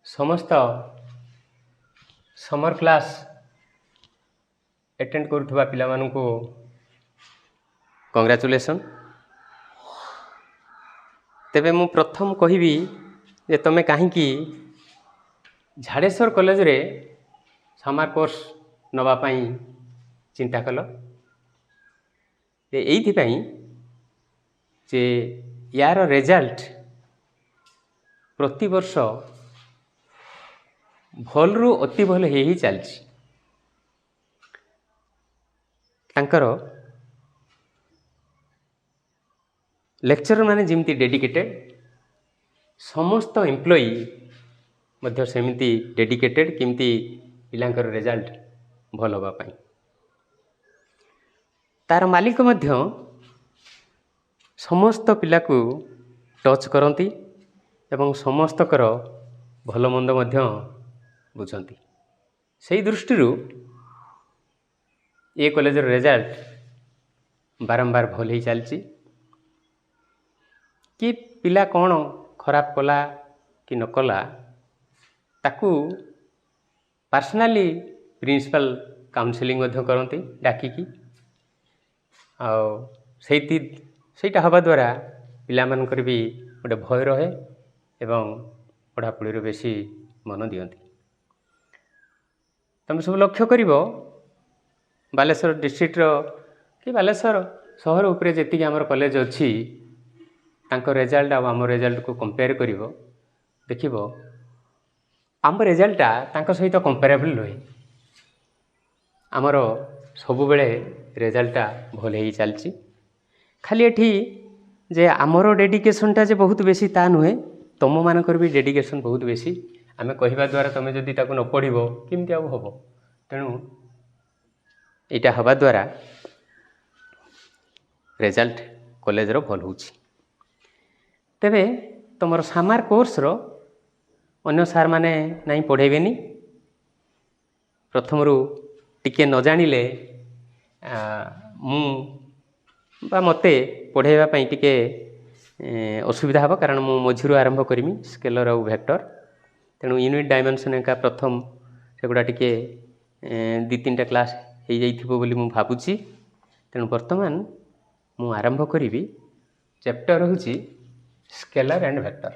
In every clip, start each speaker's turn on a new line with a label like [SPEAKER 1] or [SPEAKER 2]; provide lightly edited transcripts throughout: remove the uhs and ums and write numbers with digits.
[SPEAKER 1] समस्त summer class attend करुवा पिला मानू कंग्रेचुलेसन। तेबे मु प्रथम कहबी जे तुम कहीं झाड़ेश्वर कॉलेज रे समर कोर्स नवापाई चिंता कल एइथिपाई जे यार रिजल्ट प्रति वर्ष भलरू अति भल ही चलछि। तांकर लेक्चर माने जिमती डेडिकेटेड, समस्त एम्प्लॉई मध्य सेमिति डेडिकेटेड किमती पिलांकर रिजल्ट भल होबा पाई। तार मालिक मध्य समस्त पिला को टच करती एवं समस्तकर भल मंद मध्य बुझंती। सही दृष्टि ये कॉलेज रिजल्ट बारंबार भल ही चलची। कि पिला कौन खराब कला कि न कला ताकू पर्सनाली प्रिंसिपल काउंसलिंग करती डाकिकी आईटा हवा द्वारा पिला मानकर भी गोटे भय रहे एवं पढ़ापढ़ी बेसी मन दियंती। तुम सब लक्ष्य कर बालेश्वर डिस्ट्रिक्टर कि बालेश्वर सहर उपरे जी आम कॉलेज अच्छी तांको रिजल्ट आम रिजल्ट को कंपेयर कर देख आम रिजल्टा तांको सहित कंपेरेबल रहे। आमर सबु बेले रिजल्टा भल ही चलची। खाली एठी जे आमर डेडिकेशनटा जे बहुत बेसी ता नुहे, तुम मानकर भी डेडिकेशन बहुत बेसी। आमे कहवा द्वारा तुम जदि ताको न पढ़िबो केमती आउ हबो। तेणु एटा हवा द्वारा रिजल्ट कॉलेज रो भल होछि। तेबे तुमर सामार कोर्स रो अन्य सार माने नहीं पढ़ेबेनी। प्रथम टिके न जानिले मते पढ़ाइबा पई टिके असुविधा हे, कारण मु मझिरु आरंभ करमी स्केलर और वेक्टर। तेणु यूनिट डायमेंशन एका प्रथम सेगुड़ा टिके 2-3टा क्लास हो जाइथिबो बोली मु भाबुची। तेणु वर्तमान मु आरंभ करी चैप्टर होची स्केलर एंड वेक्टर।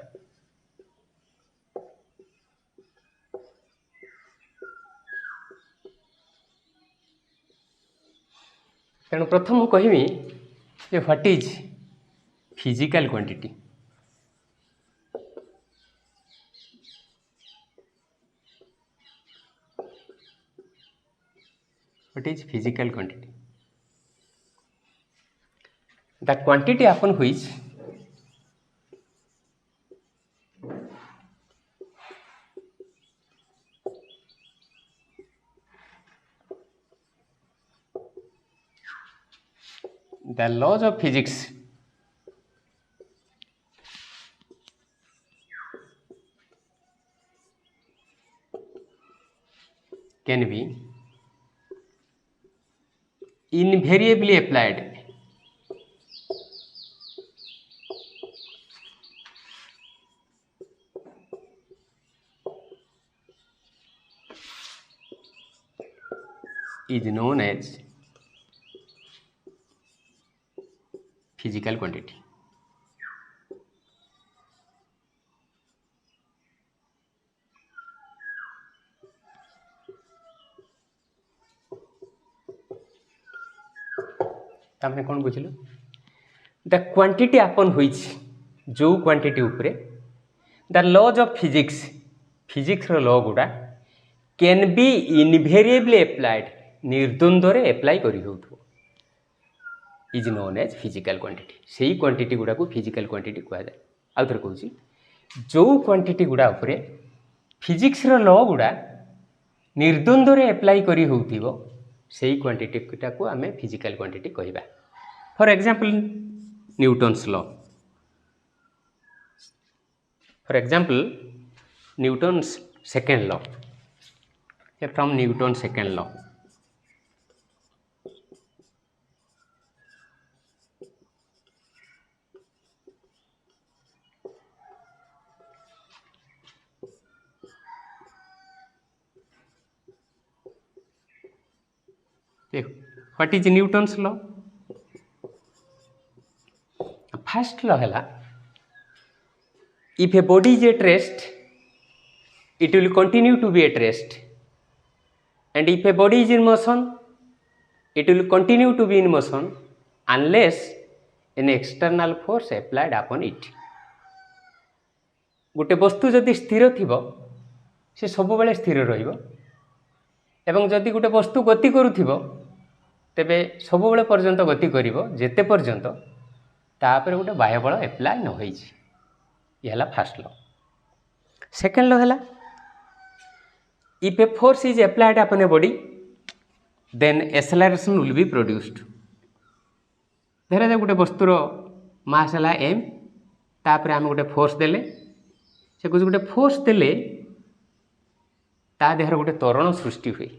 [SPEAKER 1] तेणु प्रथम मु कहमी जे what is physical quantity. What is physical quantity? The quantity upon which the laws of physics can be invariably applied is known as physical quantity. तामने कौन बुझल? द क्वांटिटी अपॉन व्हिच जो quantity उपरे the laws of physics physics रो law गुडा can be invariably applied निर्द्वंद्व रे apply करी होथो is known as physical quantity. सेही क्वांटिटी गुडा को फिजिकल क्वांटिटी कहा जाए। आउ थरे कहूची जो क्वांटिटी गुडा उपरे फिजिक्स रो लॉ गुडा निर्द्वंद्व रे अप्लाई करी होथिबो सेही क्वांटिटी को आमे फिजिकल क्वांटिटी कहबा। For example Newton's law. For example Newton's second law. From Newton second law देखो what is Newton's law. First law है if a body is at rest it will continue to be at rest, and if a body is in motion it will continue to be in motion unless an external force applied upon it। गोटे वस्तु जदि स्थिर थिबो से सब बेले स्थिर रहिबो, एवं जदि गोटे वस्तु गति करुथिबो तेबे सब बेले पर्यंत गति करिवो जेते पर्यंत तापर गोटे बाह्य बल एप्लाय न होइछि। ये हला फर्स्ट लॉ। सेकंड लॉ हला if a force is applied upon a body then acceleration will be produced। धरा जाए गोटे वस्तुर मास है m, तापर आम गोटे फोर्स देले से कुछ गोटे फोर्स देले ता देहर गोटे त्वरण सृष्टि हुए।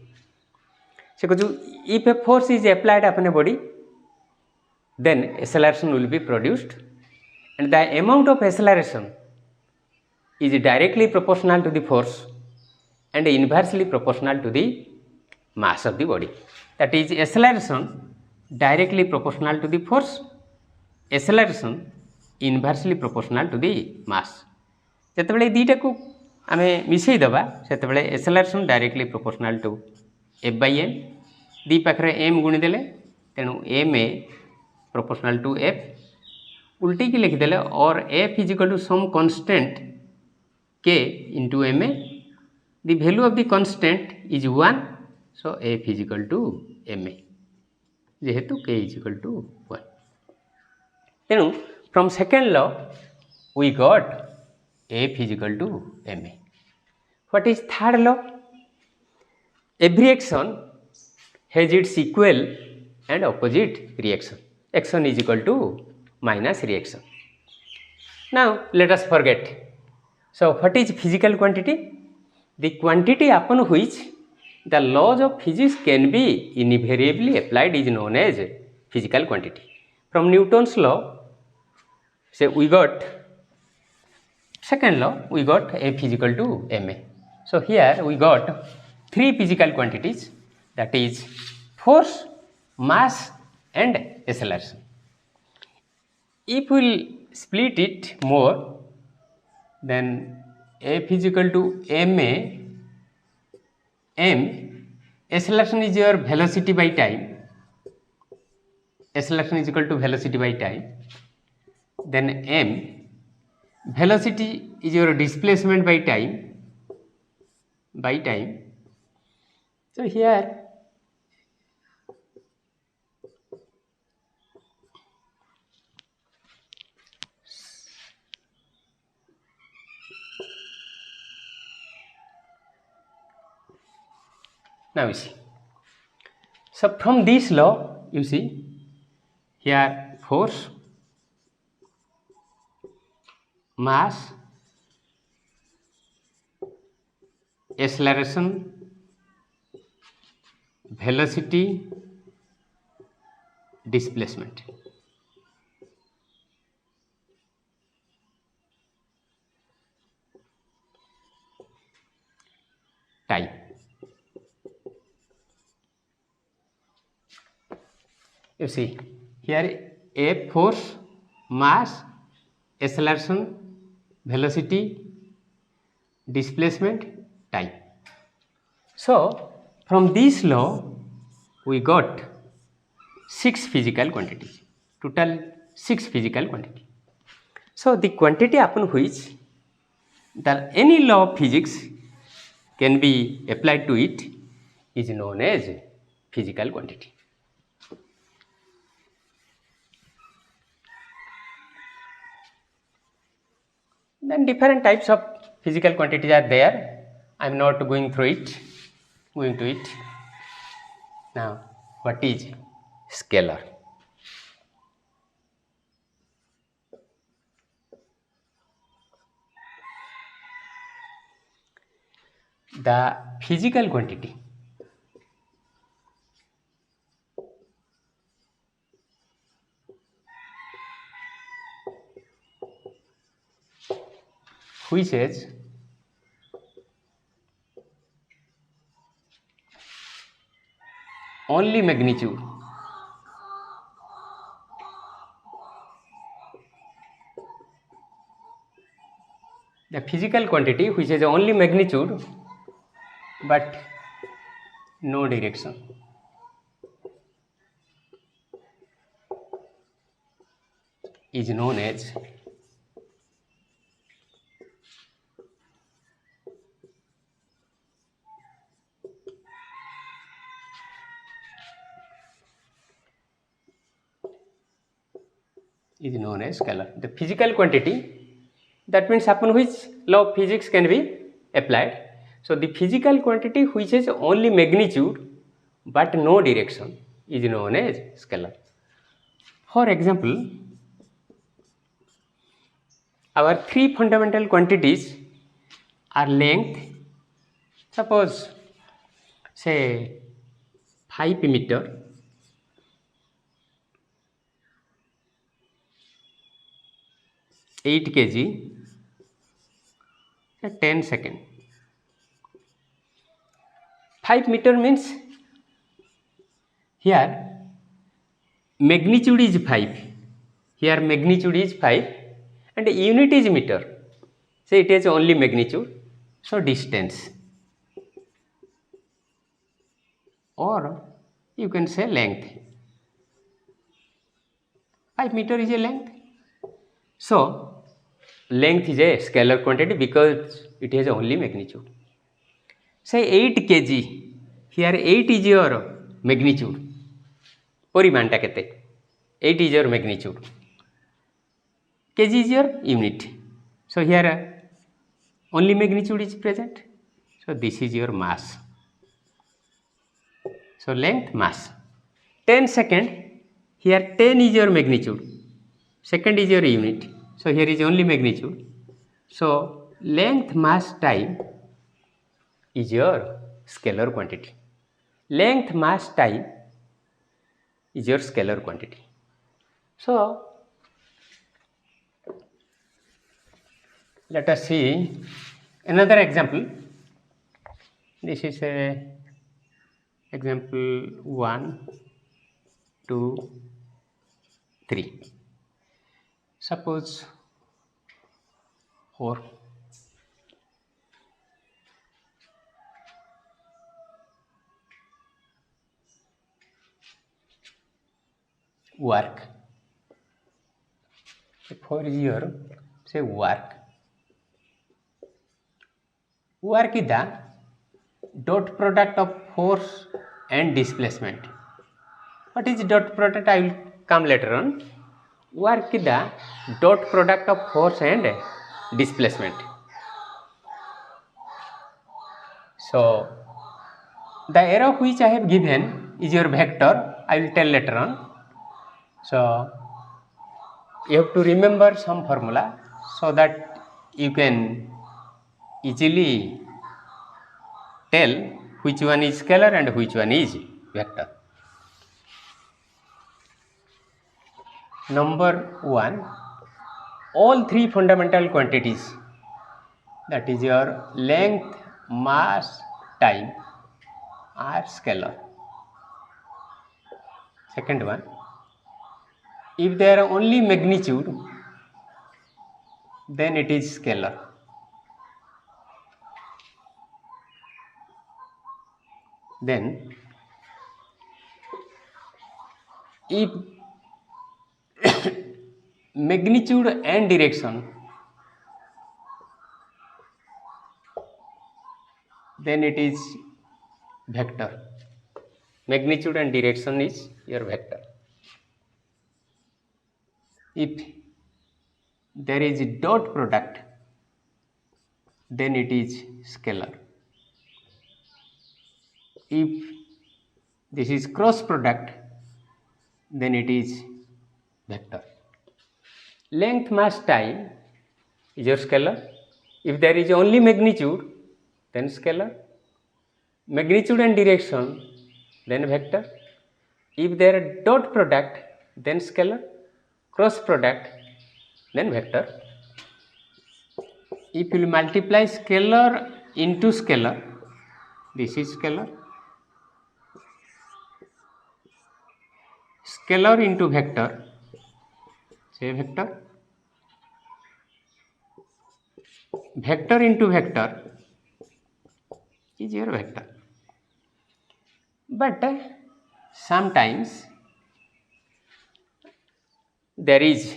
[SPEAKER 1] से कुछ if a force is applied upon a body then acceleration will be produced and the amount of acceleration is directly proportional to the force and inversely proportional to the mass of the body। That is acceleration directly proportional to the force, acceleration inversely proportional to the mass। जेतेबेले दीटा को आमे मिसई दबा सेतेबेले acceleration directly proportional to f by m, दी पाखरे m गुणी देले तेणु m a proportional to f, उल्टी की लिखि देले और f is equal to some constant k into m a। The value of the constant is 1, so f is equal to ma, जेहेतु k is equal to 1। तेणु from second law we got f is equal to ma। What is third law? Every action has its equal and opposite reaction। Action is equal to minus reaction। Now let us forget। So what is physical quantity? The quantity upon which the laws of physics can be invariably applied is known as physical quantity। From Newton's law, say we got second law, we got F is equal to ma। So here we got three physical quantities, that is force, mass and acceleration। If we will split it more, then F is equal to ma, m acceleration is your velocity by time, acceleration is equal to velocity by time, then m velocity is your displacement by time, so here now you see, so from this law you see here force, mass, acceleration, velocity, displacement। Time। You see here F force, mass, acceleration, velocity, displacement, time। So from this law we got 6 physical quantities, total 6 physical quantity। So the quantity upon which the any law of physics can be applied to it is known as physical quantity। Then different types of physical quantities are there, I am not going to it. Now what is scalar? The physical quantity which is only magnitude. The physical quantity which has only magnitude but no direction is known as scalar. The physical quantity, that means upon which law of physics can be applied. So the physical quantity which has only magnitude but no direction is known as scalar. For example, our three fundamental quantities are length, suppose say 5 meter, eight kg, 10 second. 5 meter means here magnitude is 5, here magnitude is 5 and unit is meter, so it has only magnitude, so distance, or you can say length. 5 meter is a length, so length is a scalar quantity because it has only magnitude. Say 8 kg, here 8 is your magnitude, परिमाणटा केते 8 is your magnitude, kg is your unit, so here only magnitude is present, so this is your mass, so length, mass. 10 second, here 10 is your magnitude, second is your unit, so here is only magnitude, so length, mass, time is your scalar quantity. Length, mass, time is your scalar quantity. So let us see another example. This is a example 1, 2, 3. Suppose 4. Work. 4 is your, say, work. Work is the dot product of force and displacement. What is dot product? I will come later on. Work is the dot product of force and displacement. So the arrow which I have given is your vector. I will tell later on. So you have to remember some formula so that you can easily tell which one is scalar and which one is vector. Number 1, all three fundamental quantities, that is your length, mass, time, are scalar. Second one, if they are only magnitude, then it is scalar. Then if magnitude and direction, then it is vector. Magnitude and direction is your vector. If there is a dot product, then it is scalar. If this is cross product, then it is vector. Length, mass, time is your scalar. If there is only magnitude, then scalar. Magnitude and direction, then vector. If there are dot product, then scalar. Cross product, then vector. If you multiply scalar into scalar, this is scalar. scalar into vector, say vector into vector is your vector. But sometimes there is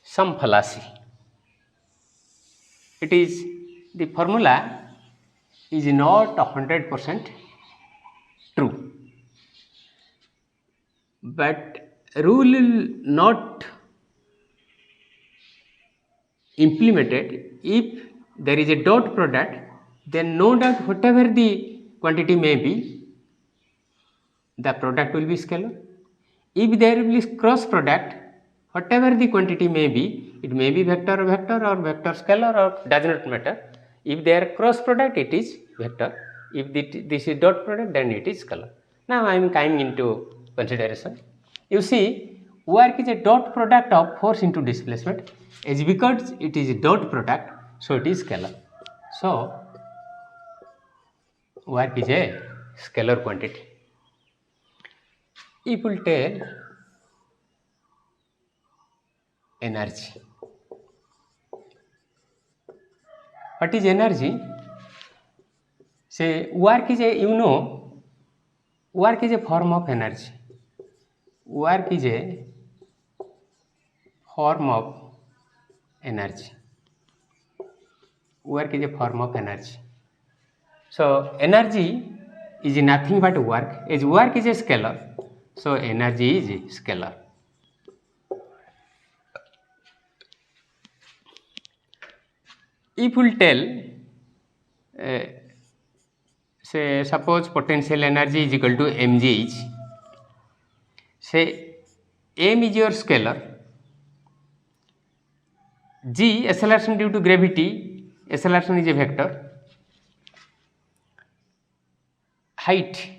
[SPEAKER 1] some fallacy. It is the formula is not 100% true, but rule will not implemented if there is a dot product, then no doubt whatever the quantity may be, the product will be scalar. If there will be cross product, whatever the quantity may be, it may be vector or vector scalar or does not matter. If they are cross product, it is vector. If this is dot product, then it is scalar. Now I am coming into consideration. You see, work is a dot product of force into displacement. As because it is a dot product, so it is scalar. So work is a scalar quantity. If we tell energy, what is energy? Say work is a, work is a form of energy. Work is a form of energy. Work is a form of energy. So energy is nothing but work. As work is a scalar, so energy is scalar. If we tell, say suppose potential energy is equal to mgh, say m is your scalar, g acceleration due to gravity, acceleration is a vector, height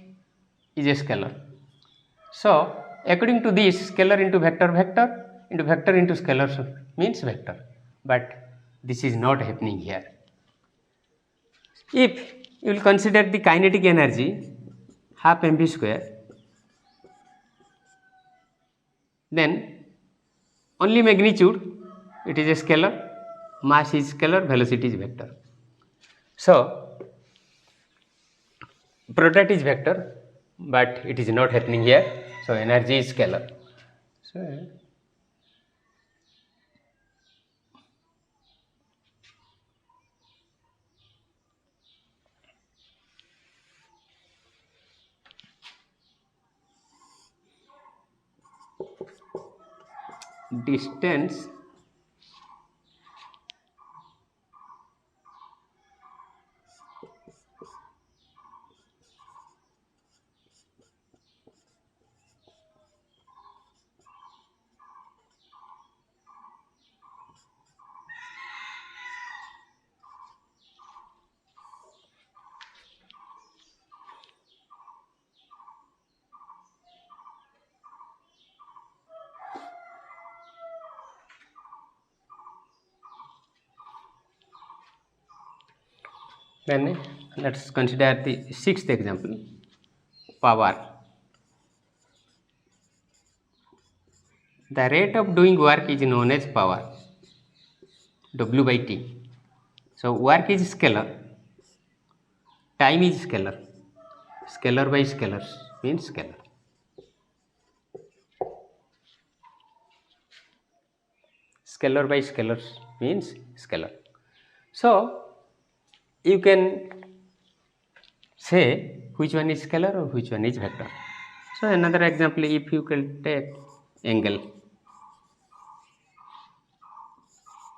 [SPEAKER 1] is a scalar. So according to this, scalar into vector into vector into scalar means vector, but this is not happening here. If you will consider the kinetic energy half mv square, then only magnitude it is a scalar, mass is scalar, velocity is vector. So product is vector, but it is not happening here. So energy is scalar. So distance then let us consider the sixth example, power. The rate of doing work is known as power, W by T. So work is scalar, time is scalar, scalar by scalar means scalar. Scalar by scalar means scalar. So you can say which one is scalar or which one is vector. So another example, if you can take angle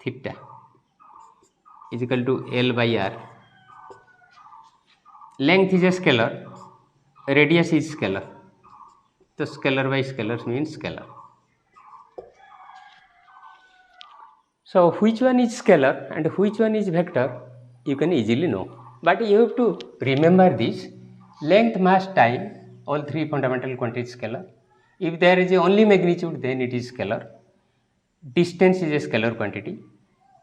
[SPEAKER 1] theta is equal to L by R. Length is a scalar, radius is scalar. So scalar by scalar means scalar. So which one is scalar and which one is vector, you can easily know. But you have to remember this: length, mass, time, all three fundamental quantities scalar. If there is only magnitude, then it is scalar. Distance is a scalar quantity.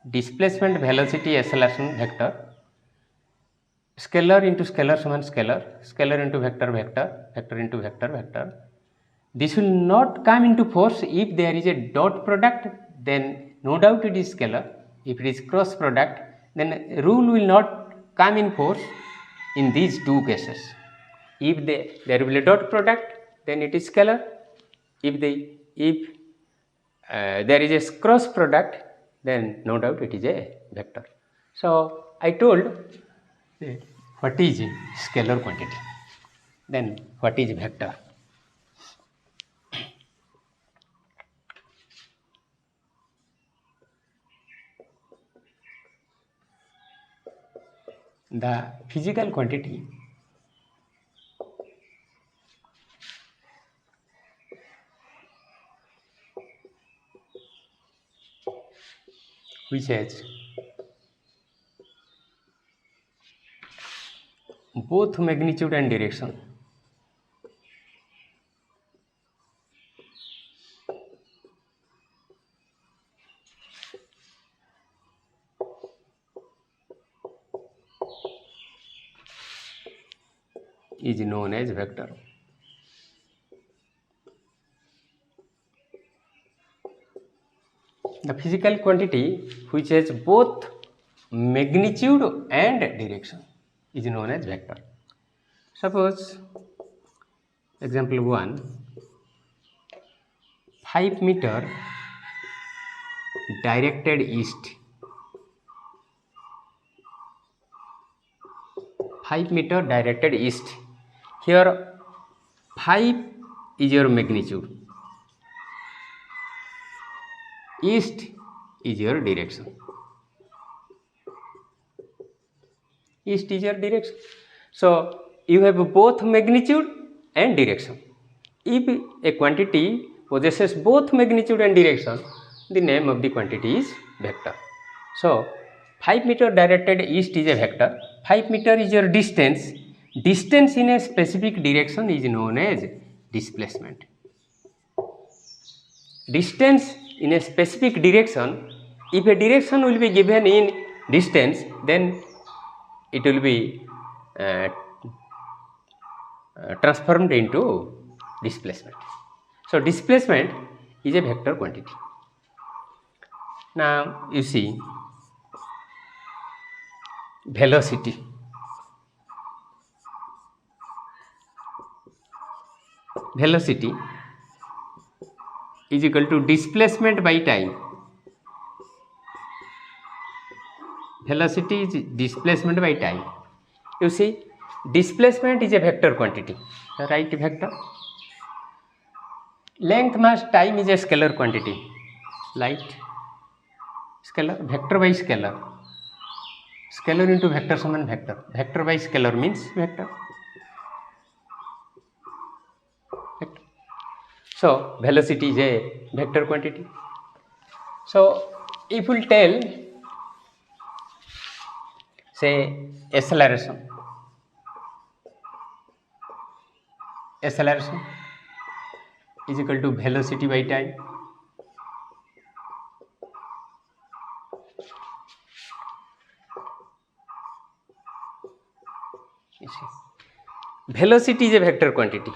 [SPEAKER 1] Displacement, velocity, acceleration, vector. Scalar into scalar समान scalar, scalar into vector, vector, vector into vector, vector. This will not come into force if there is a dot product, then no doubt it is scalar. If it is cross product, then rule will not come in force in these two cases. If there will be a dot product, then it is scalar. If there is a cross product, then no doubt it is a vector. So I told what is scalar quantity, then what is vector. The physical quantity which has both magnitude and direction is known as vector. The physical quantity which has both magnitude and direction is known as vector. Suppose example 1, 5 meter directed east, 5 meter directed east. Here 5 is your magnitude, east is your direction. East is your direction. So you have both magnitude and direction. If a quantity possesses both magnitude and direction, the name of the quantity is vector. So 5 meter directed east is a vector. 5 meter is your distance. Distance in a specific direction is known as displacement. Distance in a specific direction, if a direction will be given in distance, then it will be transformed into displacement. So displacement is a vector quantity. Now you see velocity. Velocity is equal to displacement by time. Velocity is displacement by time. You see, displacement is a vector quantity. Write vector. Length, mass, time is a scalar quantity. Light, scalar, vector by scalar. Scalar into vector suman vector. Vector by scalar means vector. So velocity is a vector quantity. So if we tell, say, acceleration is equal to velocity by time. You see, velocity is a vector quantity.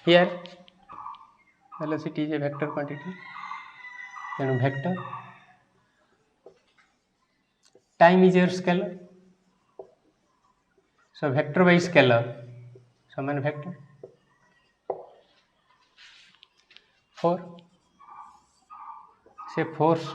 [SPEAKER 1] Here velocity is a vector quantity, then vector. Time is your scalar, so vector by scalar suman vector. 4, say force,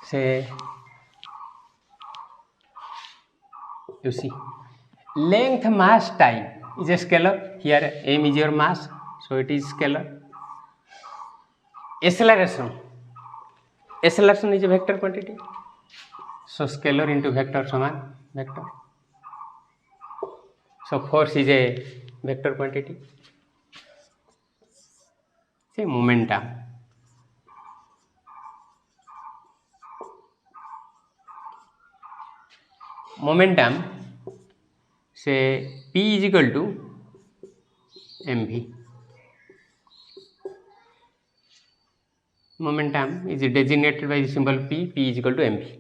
[SPEAKER 1] say, you see, length, mass, time is a scalar. Here m is your mass, so it is scalar. Acceleration is a vector quantity, so scalar into vector saman vector. So force is a vector quantity. Say momentum. Momentum, say P is equal to mv. momentum is designated by the symbol P. P is equal to mv.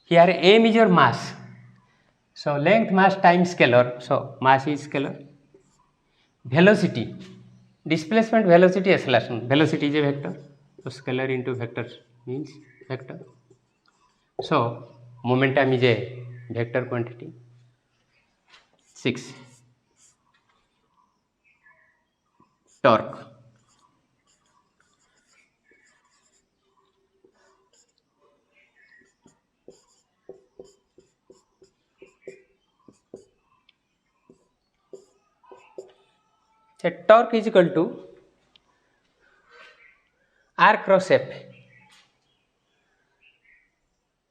[SPEAKER 1] Here m is your mass. So length mass times scalar. So mass is scalar. Velocity, displacement, velocity, acceleration. Velocity is a vector. So scalar into vector means vector. So momentum is a vector quantity. 6. Torque. So torque is equal to R cross F.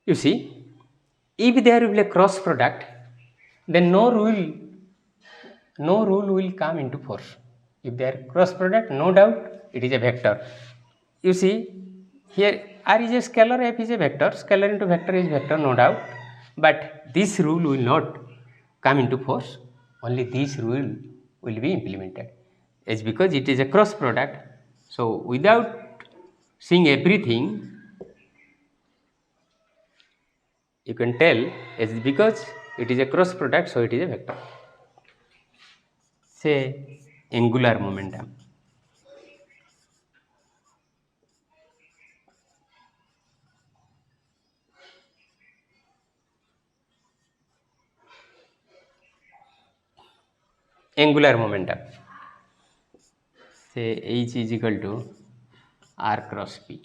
[SPEAKER 1] You see, if there will be a cross product, then no rule will come into force. If there cross product, no doubt it is a vector. You see, here R is a scalar, F is a vector. Scalar into vector is vector, no doubt. But this rule will not come into force. Only this rule will be implemented. It's because it is a cross product. So without seeing everything, you can tell it's because it is a cross product, so it is a vector. Say angular momentum. Angular momentum. Say H is equal to R cross P.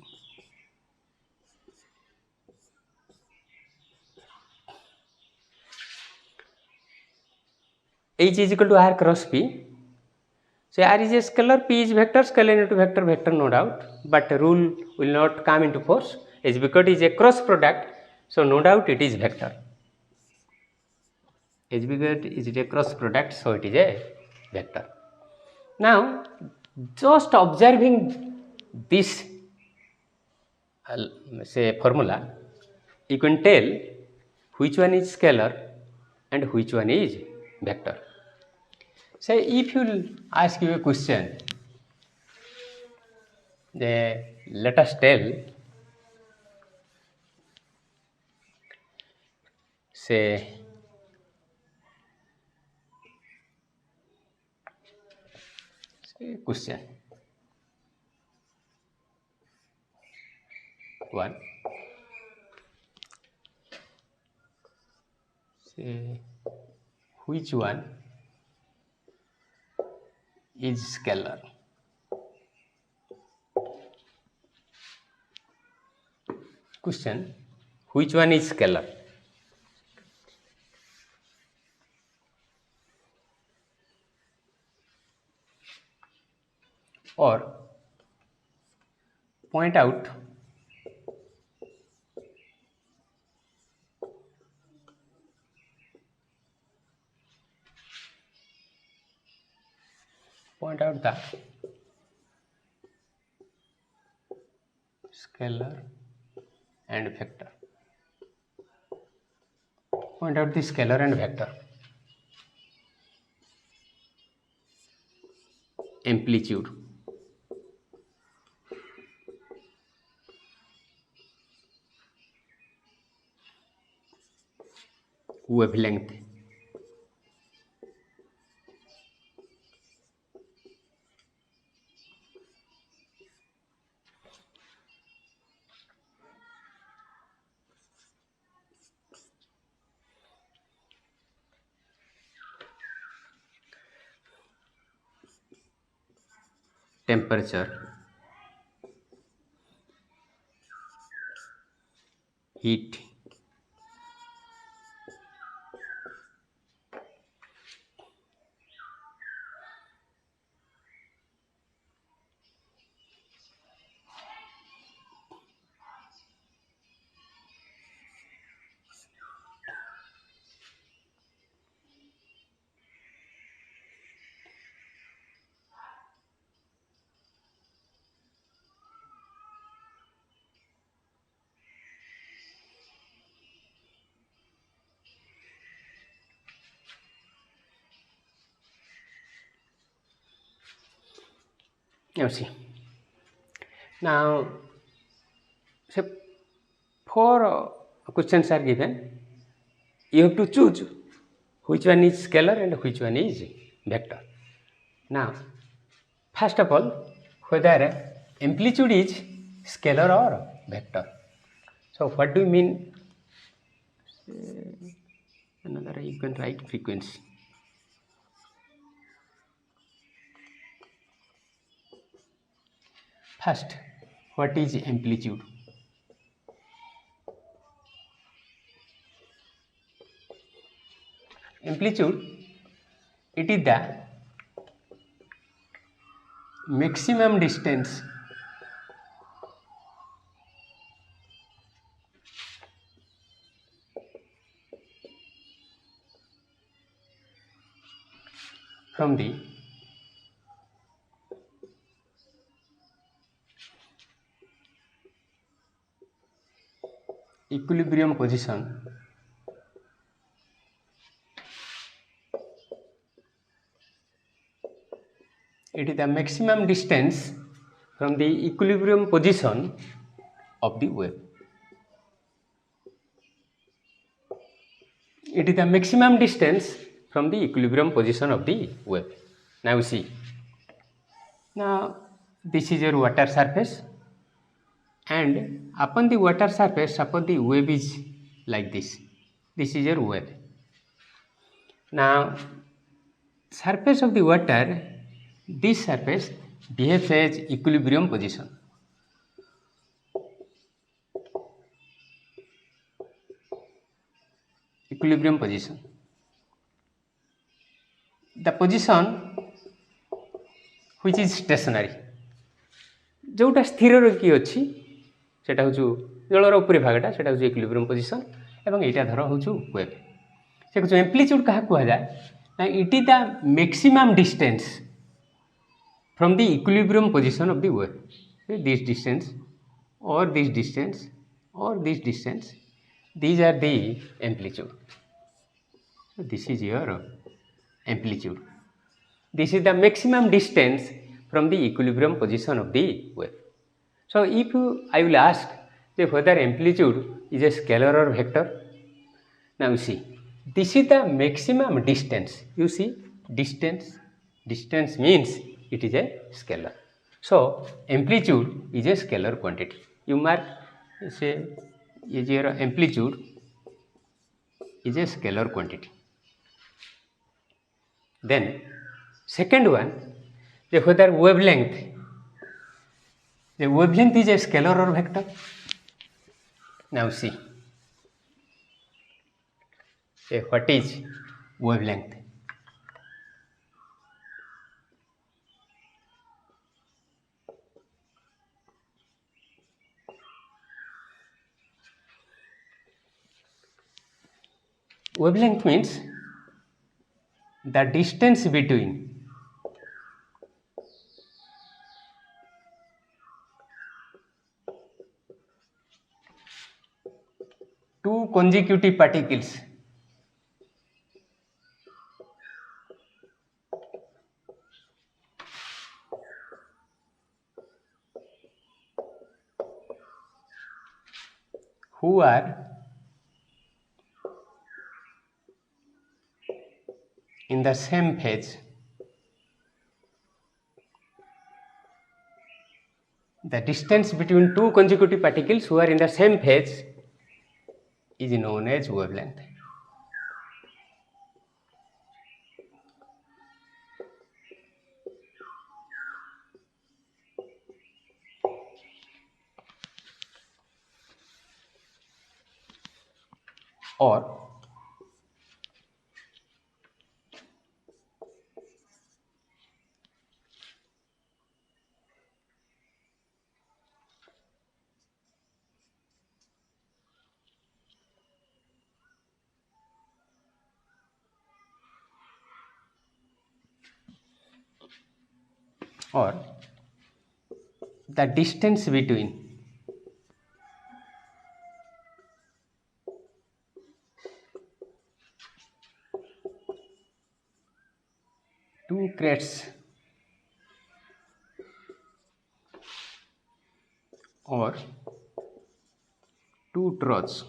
[SPEAKER 1] H is equal to R cross P. So R is a scalar, P is vector, scalar into vector, vector no doubt. But rule will not come into force. It's because it is a cross product, so no doubt it is vector. It's because it is a cross product, so it is a vector. Now, just observing this say formula, you can tell which one is scalar and which one is vector. Say if you ask you a question, let us tell, say question 1, say which one is scalar. Question, which one is scalar? Or point out the scalar and vector. Point out the scalar and vector. Amplitude, wavelength, temperature, heat, you see. Now say 4 questions are given. You have to choose which one is scalar and which one is vector. Now, first of all, whether amplitude is scalar or vector. So what do you mean? Another you can write frequency. First, what is amplitude? Amplitude, it is the maximum distance from the equilibrium position it is the maximum distance from the equilibrium position of the wave. It is the maximum distance from the equilibrium position of the wave. Now see. Now this is your water surface, and upon the water surface, suppose the wave is like this. This is your wave. Now surface of the water, this surface behaves as equilibrium position. Equilibrium position. The position which is stationary. जोटा स्थिर रखी अच्छी सेटा हूँ जलर उपरी भागटा सेटा हूँ equilibrium position एवं यहाँ धर हूँ वेव से कहूँ एम्प्लीट्यूड क्या कहुए ना it is the maximum distance from the equilibrium position of the wave this distance और दिस डिस्टेंस और this distance these are the amplitude. So this is your amplitude. This is the maximum distance from the equilibrium position of the wave. So if I will ask whether amplitude is a scalar or vector, now you see this is the maximum distance. You see distance means it is a scalar. So amplitude is a scalar quantity. You mark say is your amplitude is a scalar quantity. Then second one, whether wavelength, the wavelength is a scalar or vector. Now see, what is wavelength? Wavelength means the distance between two consecutive particles who are in the same phase. The distance between two consecutive particles who are in the same phase is known as wavelength. Or the distance between two crates or troths.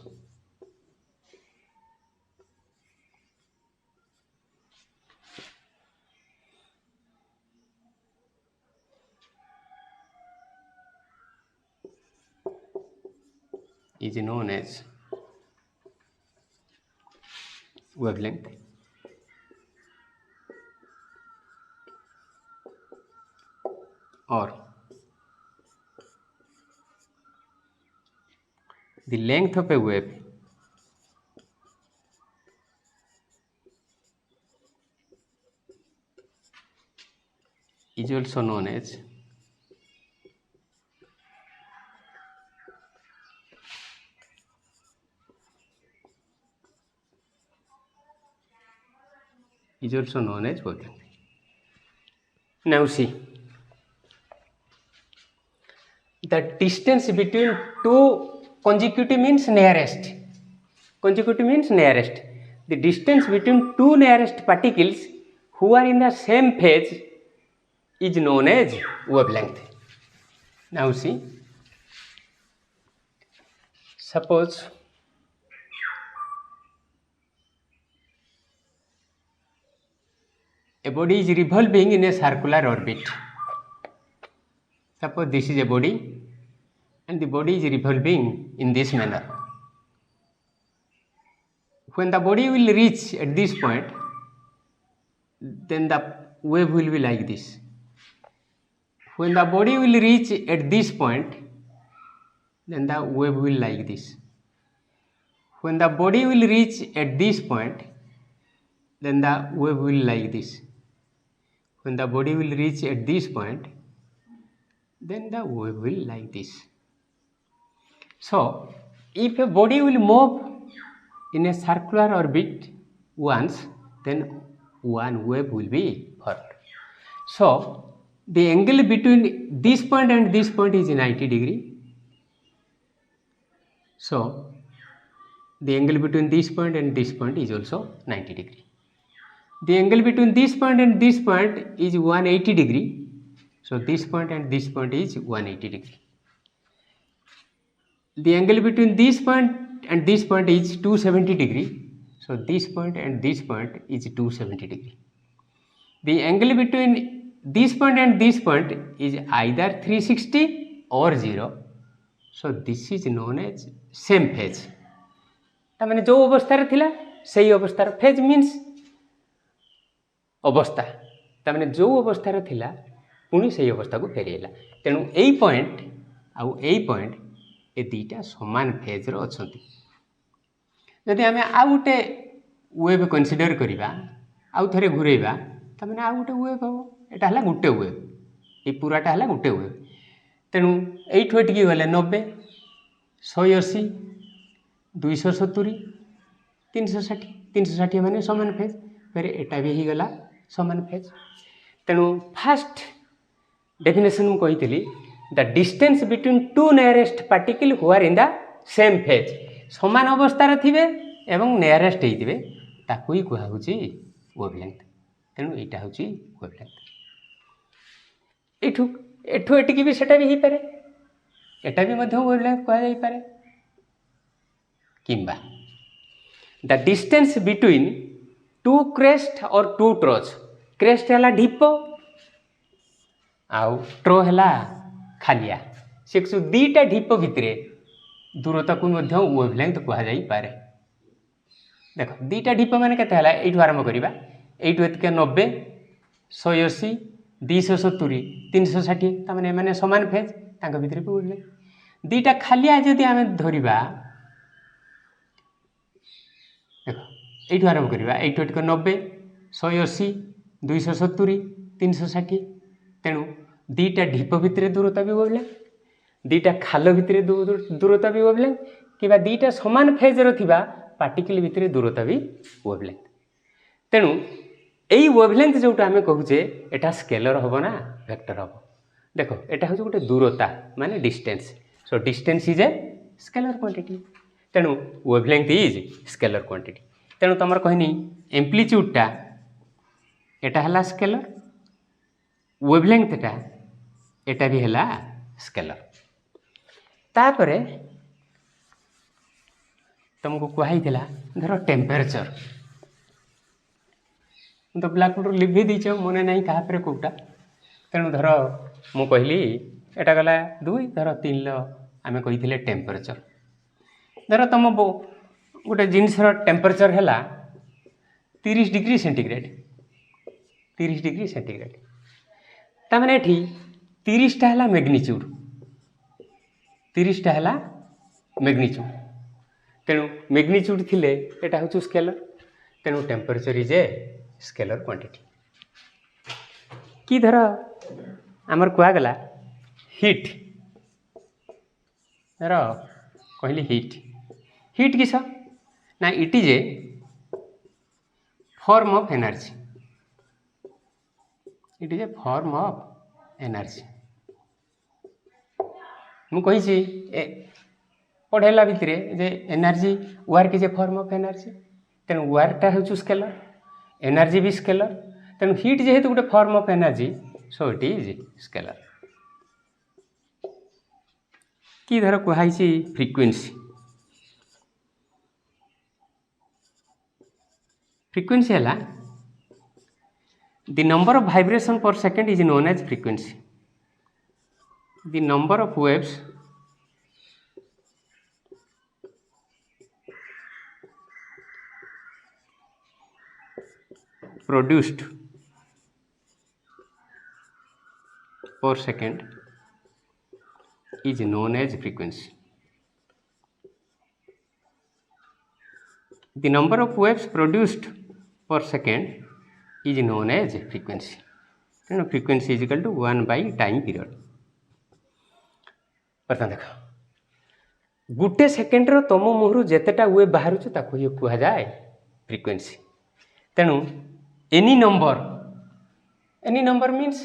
[SPEAKER 1] Is known as wavelength. Or the length of a wave is also known as wavelength. Now see, the distance between two consecutive means nearest. Consecutive means nearest. The distance between two nearest particles who are in the same phase is known as wavelength. Now see, suppose a body is revolving in a circular orbit. Suppose this is a body and the body is revolving in this manner. When the body will reach at this point, then the wave will be like this. When the body will reach at this point, then the wave will like this. When the body will reach at this point, then the wave will like this. When the body will reach at this point, then the wave will like this. So, if a body will move in a circular orbit once, then one wave will be formed. So, the angle between this point and this point is 90 degree. So, the angle between this point and this point is also 90 degree. The angle between this point and this point is 180 degree. So, this point and this point is 180 degree. The angle between this point and this point is 270 degree. So, this point and this point is 270 degree. The angle between this point and this point is either 360 or 0. So, this is known as same phase. तामाने जो अवस्था थिला सही अवस्था phase means अवस्था तामाने जो अवस्था थिला पुणी सही अवस्था को फेरिला. तेणु एई पॉइंट आउ एई पॉइंट ए दीटा समान फेज रो अछंती. जदि आमे आ गुटे वेव कंसीडर करिबा आउ थरे घुरेबा तामाने आ गुटे वेव हो. एटा हला गुटे वेव, ए पूराटा हला गुटे वेव. तेणु एइठो एटिकी गले 90 180 270 360 360 माने समान फेज. फिर एटा भी ही गला समान फेज. तेणु फास्ट डेफिनेशन मु कहितली the distance between two nearest particle who are in the same phase. समान अवस्था थिबे एवं नियरेस्ट हेइतिबे ताकू ही कुहा होची वेवलेंथ. तेणु एटा होची वेवलेंथ. एठू एठू एटिकी भी सेटा भी ही पारे. एटा भी मध्य वेवलेंथ कहा जाई पारे. किंबा the distance between two crest और टू ट्रोज. क्रेस्ट है ढीप आउ ट्रो है खालिया. से दीटा ढीप भितर दूरता को वेवलेंथ कह जापे. देख दीटा ढीप मान के ये आरंभ करवा यू एतिक 90 180 270 360 तमें मैंने सामान फेज तांको भितर भी वेवलेंथ. दीटा खालिया जदि आम धरवा देख ये आरंभ करवा यू एतिक 90 180 270 360. तेणु दीटा ढीप भितर दूरता भी वेवलेंथ, दीटा खाल भितर दूरता भी वेवलेंथ, कि दीटा समान फेजर थिबा पार्टिकल भितर दूरता भी वेवलेंथ. तेणु यही वेवलेंथ जोटा आम कहूचे एटा स्केलर हम ना वेक्टर हम. देख एटा हूँ गोटे दूरता माने distance. So distance is a scalar quantity. तेणु वेवलेंथ इज स्केलर क्वांटिटी. तेणु तुम कहनी एम्प्लीट्यूडटा एटा हला स्केलर, वेवलेंथटा एटा भी हला स्केलर. तापरे तुमको कहुई धर टेम्परेचर तो ब्लाकबोर्ड लिखी देच मन ना क्या कौटा तेणु धर मु कहली एटा गला 2 धर 3 आम कही टेम्परेचर धर तुम गोटे जिनसर टेम्परेचर है 30 डिग्री सेंटीग्रेड 30 डिग्री सेंटीग्रेड ताने एठी 30 टा है मैग्नीट्यूड 30 टा है मैग्नीट्यूड तेणु मैग्नीट्यूड थिले एटा हूँ स्केलर तेणु temperature is a scalar quantity कि धर आमर कहगला हीट धर कहली हीट किस ना it is a form of energy it is a form of energy मुझे पढ़ेला भितर जे energy work is a form of energy तेणु वर्कटा हूँ स्केलर एनर्जी भी स्केलर तेणु हीट जेहेतु गोटे form of energy so it is scalar कि धर कहुई फ्रिक्वेंसी फ्रिक्वेंसी है the number of vibration per second is known as frequency the number of waves produced per second is known as frequency the number of waves produced per second is known as frequency तेणु frequency is equal to 1 by time period बर्तमान देख गोटे second तुम मुहर जितेटा wave बाहर कह जाए frequency तेणु एनी नंबर मीन्स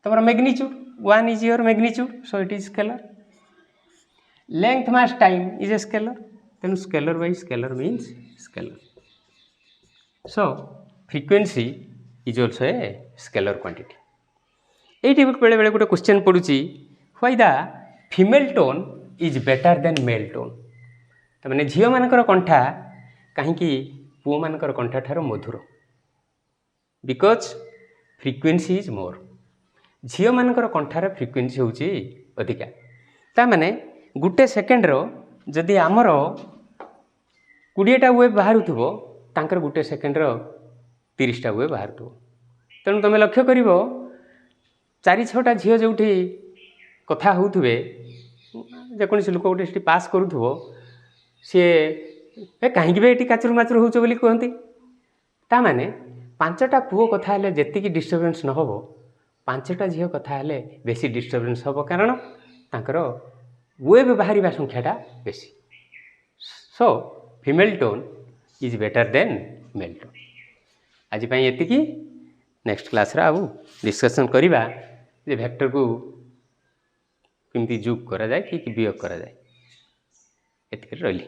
[SPEAKER 1] तुम magnitude 1 is your magnitude so it is scalar length mass time is a scalar तेणु scalar by scalar means scalar so frequency is also a scalar quantity ये बेले बेले गोटे क्वेश्चन पड़ुची why the female tone is better than male tone तमाने झील मानकर कंठा कहीं पुओ मानकर कंठा ठार मधुर बिकॉज फ्रिक्वेंसी इज मोर झील मानकर कंठार फ्रिक्वेंसी होची अधिका तामाने गुटे सेकेंड्र जदि आमर 20टा वेव बाहर तांकर गुटे सेकेंड्र 30टा वेव बाहर तेणु तुम लक्ष्य कर 4-6टा झील जो कथा होुवे जेकोसी लोक गोटे पास करूँ सी कहीं भी काचुर माचुर हो कहती ताने 5टा पुओ कथा हेले जेतिकी डिस्टर्बेंस न हो 5टा झील कथा हेले बेसी डिस्टर्बेंस हम कारण तांकर वेव बाहर संख्याटा बेसी so female tone is better than male tone आज ये नेक्स्ट क्लास रा आउ डिस्कसन करिबा जे वेक्टर को किमती जोग करा जाए कि वियोग करा जाए एतिक रही।